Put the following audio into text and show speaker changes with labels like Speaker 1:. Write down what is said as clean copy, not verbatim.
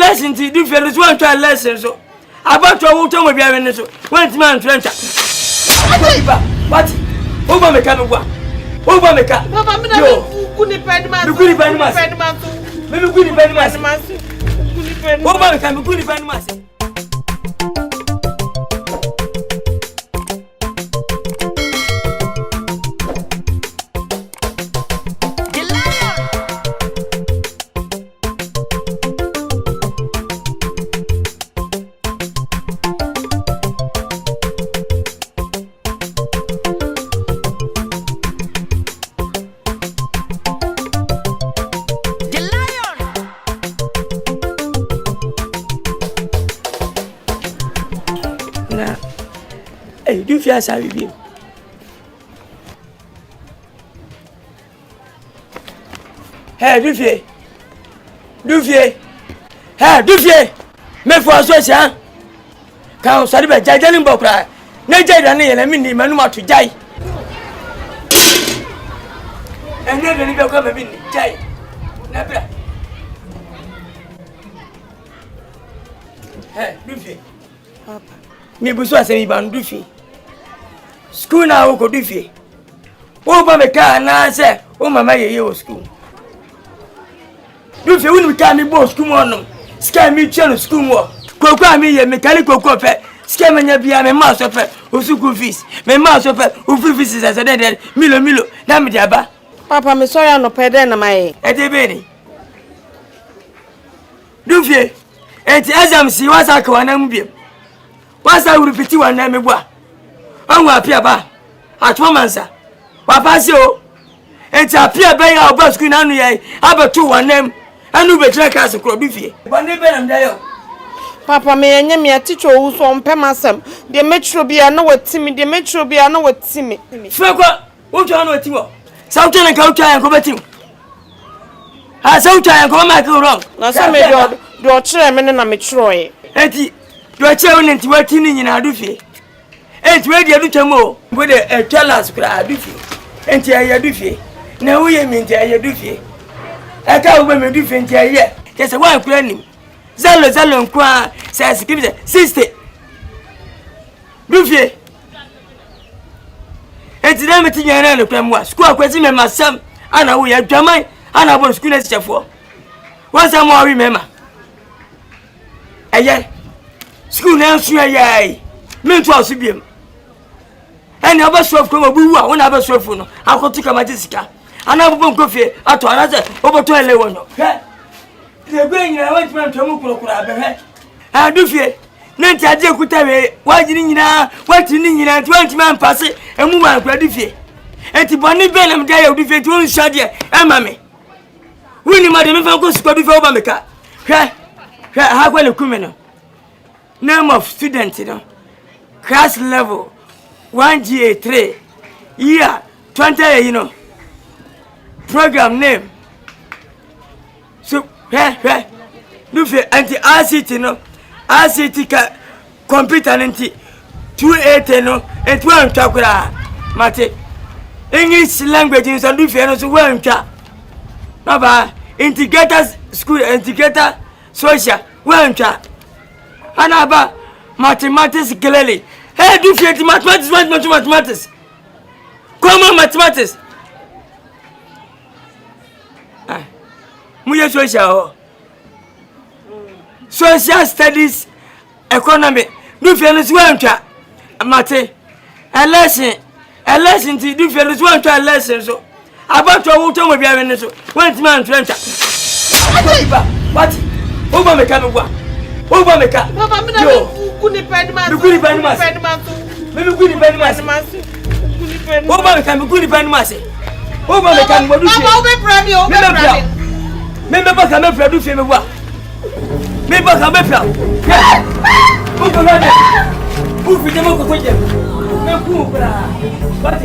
Speaker 1: lesson to do for this one try lesson so. About your water will be having so. One man French. What? Over me come over. Over me come. Yo,
Speaker 2: couldn't find my
Speaker 1: good man. Maybe good man. Over me come good man. Hey, do you feel sorry with you? Hey, do you? Hey, do you? Me for association. Can sorry be jajani mbokra. Na jada na yele mi ni manuma to jai. Ene ni be kwa me ni jai. Na bra. Hey, do you? Papa. Me buso asemi ban do you? School na wo ko do fie. Wo ba me ka na se wo mama ye wo school. Do fie wo ni ka mi bo school mo no. Ska mi twa no school mo. Kokwa mi ye mechanic kokwa pe. Ska me nya bia me ma so pe. O school fees. Me ma so pe. O free fees as dey milo. Na me dia ba.
Speaker 2: Papa me sorry no pe dey na mai.
Speaker 1: E dey be ni. Do fie. Enti exam si wasa ka wana mu biem. Wasa wo repeat wana me bua. Anwa apia ba atwa mansa wa pass o enti apia ba ya oba school na anu ye abetu wanem anu be try class kro bi fie bande be nam da yo
Speaker 2: papa me yenye me aticho wo so mpem asem de metro bia na watimi de metro bia na watimi
Speaker 1: fekwa wo twa na watimi sa utwa na ka utwa yan ko betim ha sa utwa yan ko ma ka wrong
Speaker 2: na sa me do kire me na metro ye
Speaker 1: enti do kire wo nti watini nyina do fie enti we dia du twamo we de tellers kra du fie enti aye du fie na wo ye mi enti aye du fie aka wo be me du fie enti aye ke se wa kra nim zalo nkwa se script 60 du fie enti na me tinya na kra mo school akwati me masam ana wo ye dwaman ana bo school na chefo wa sam wo wi mema aye school na nsu aye me to asubiem ene abasof ko mabu wa wona abasof no akotu kama jisika ana bobo nkofie ato ana se oboto ele wonyo he de gbe nyina wanti man tomu kurokura abehwe adufie na nti aje kutawe wajiri nyina wanti ni nyina wanti man passe emu man kwa dufie enti boni be na mda ya dufie ti won shade amame wini ma de me fa ko sukwa dufie oba meka he ha kwa le kumeno name of student no class level 1GA3 year 20 you know program name so do fe anti ICT no ICT ka computer nanti 280 no and 1 takura mate English language in so do fe no so 1 ta no ba integrated school integrated social 1 ta anaba mathematics clearly. Hey, do you mathematics? Common mathematics. Ah, muye social studies, economy. Do you know one cha? Mate, a lesson. Do you know one cha lesson? So about your water will be having so. One man French. What? Over me come over. Over me come.
Speaker 2: Papa, me couldn't find my
Speaker 1: good man. Maybe good man. Over me come good man. Over me come what do you? Remember come up do fame wa. Me ba come up. Who go there? Who fit dem ko je? Me ku bra. What?